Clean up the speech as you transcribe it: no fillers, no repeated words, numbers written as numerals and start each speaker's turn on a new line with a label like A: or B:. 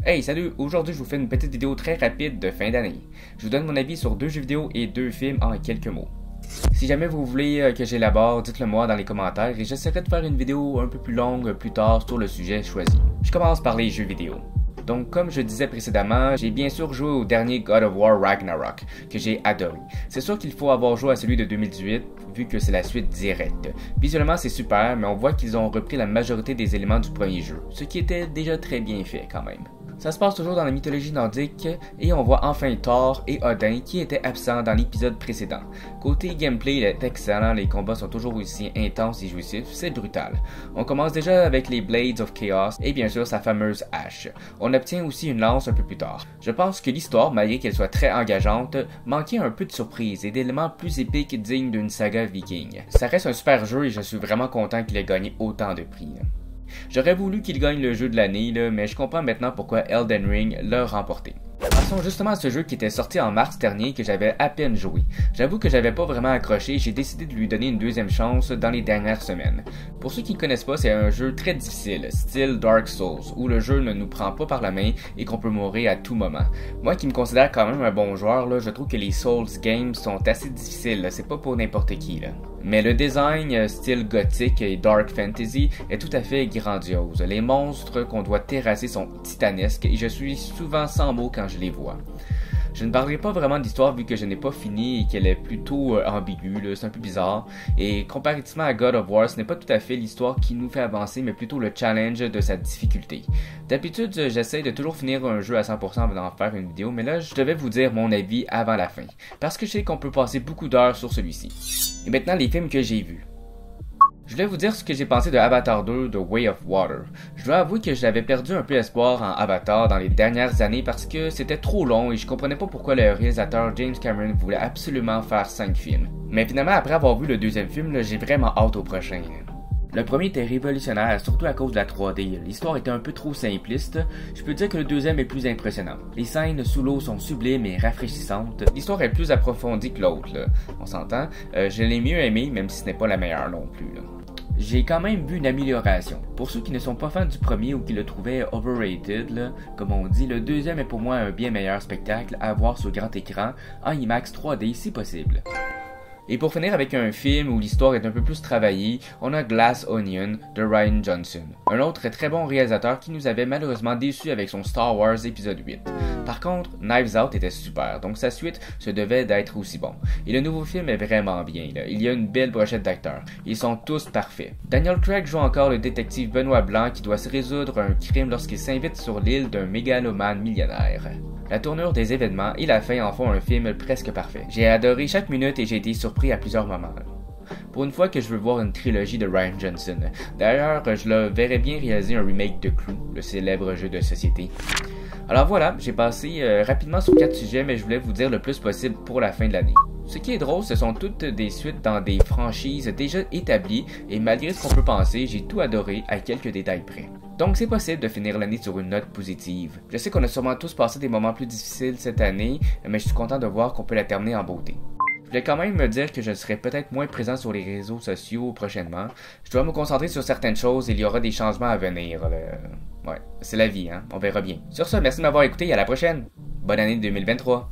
A: Hey, salut! Aujourd'hui, je vous fais une petite vidéo très rapide de fin d'année. Je vous donne mon avis sur 2 jeux vidéo et 2 films en quelques mots. Si jamais vous voulez que j'élabore, dites-le moi dans les commentaires et j'essaierai de faire une vidéo un peu plus longue plus tard sur le sujet choisi. Je commence par les jeux vidéo. Donc, comme je disais précédemment, j'ai bien sûr joué au dernier God of War Ragnarok, que j'ai adoré. C'est sûr qu'il faut avoir joué à celui de 2018, vu que c'est la suite directe. Visuellement, c'est super, mais on voit qu'ils ont repris la majorité des éléments du premier jeu, ce qui était déjà très bien fait quand même. Ça se passe toujours dans la mythologie nordique et on voit enfin Thor et Odin qui étaient absents dans l'épisode précédent. Côté gameplay, il est excellent, les combats sont toujours aussi intenses et jouissifs, c'est brutal. On commence déjà avec les Blades of Chaos et bien sûr sa fameuse hache. On obtient aussi une lance un peu plus tard. Je pense que l'histoire, malgré qu'elle soit très engageante, manquait un peu de surprise et d'éléments plus épiques dignes d'une saga viking. Ça reste un super jeu et je suis vraiment content qu'il ait gagné autant de prix. J'aurais voulu qu'il gagne le jeu de l'année, mais je comprends maintenant pourquoi Elden Ring l'a remporté. Passons justement à ce jeu qui était sorti en mars dernier que j'avais à peine joué. J'avoue que j'avais pas vraiment accroché et j'ai décidé de lui donner une deuxième chance dans les dernières semaines. Pour ceux qui ne connaissent pas, c'est un jeu très difficile, style Dark Souls, où le jeu ne nous prend pas par la main et qu'on peut mourir à tout moment. Moi qui me considère quand même un bon joueur, je trouve que les Souls games sont assez difficiles, c'est pas pour n'importe qui. Mais le design style gothique et dark fantasy est tout à fait grandiose. Les monstres qu'on doit terrasser sont titanesques et je suis souvent sans mots quand je les vois. Je ne parlerai pas vraiment d'histoire vu que je n'ai pas fini et qu'elle est plutôt ambiguë, c'est un peu bizarre. Et comparativement à God of War, ce n'est pas tout à fait l'histoire qui nous fait avancer, mais plutôt le challenge de sa difficulté. D'habitude, j'essaie de toujours finir un jeu à 100% avant d'en faire une vidéo, mais là, je devais vous dire mon avis avant la fin, parce que je sais qu'on peut passer beaucoup d'heures sur celui-ci. Et maintenant, les films que j'ai vus. Je voulais vous dire ce que j'ai pensé de Avatar 2 The Way of Water. Je dois avouer que j'avais perdu un peu espoir en Avatar dans les dernières années parce que c'était trop long et je comprenais pas pourquoi le réalisateur James Cameron voulait absolument faire 5 films. Mais finalement, après avoir vu le deuxième film, j'ai vraiment hâte au prochain. Le premier était révolutionnaire, surtout à cause de la 3D. L'histoire était un peu trop simpliste. Je peux dire que le deuxième est plus impressionnant. Les scènes sous l'eau sont sublimes et rafraîchissantes. L'histoire est plus approfondie que l'autre, on s'entend. Je l'ai mieux aimé, même si ce n'est pas la meilleure non plus. J'ai quand même vu une amélioration. Pour ceux qui ne sont pas fans du premier ou qui le trouvaient overrated, comme on dit, le deuxième est pour moi un bien meilleur spectacle à voir sur grand écran, en IMAX 3D si possible. Et pour finir avec un film où l'histoire est un peu plus travaillée, on a Glass Onion de Rian Johnson, un autre très bon réalisateur qui nous avait malheureusement déçus avec son Star Wars épisode 8. Par contre, Knives Out était super, donc sa suite se devait d'être aussi bon. Et le nouveau film est vraiment bien, il y a une belle brochette d'acteurs, ils sont tous parfaits. Daniel Craig joue encore le détective Benoît Blanc qui doit se résoudre un crime lorsqu'il s'invite sur l'île d'un mégalomane millionnaire. La tournure des événements et la fin en font un film presque parfait. J'ai adoré chaque minute et j'ai été surpris à plusieurs moments. Pour une fois que je veux voir une trilogie de Rian Johnson. D'ailleurs, je le verrais bien réaliser un remake de Clue, le célèbre jeu de société. Alors voilà, j'ai passé rapidement sur 4 sujets, mais je voulais vous dire le plus possible pour la fin de l'année. Ce qui est drôle, ce sont toutes des suites dans des franchises déjà établies, et malgré ce qu'on peut penser, j'ai tout adoré à quelques détails près. Donc c'est possible de finir l'année sur une note positive. Je sais qu'on a sûrement tous passé des moments plus difficiles cette année, mais je suis content de voir qu'on peut la terminer en beauté. Je voulais quand même me dire que je serai peut-être moins présent sur les réseaux sociaux prochainement. Je dois me concentrer sur certaines choses et il y aura des changements à venir. Ouais, c'est la vie, on verra bien. Sur ce, merci de m'avoir écouté et à la prochaine. Bonne année 2023.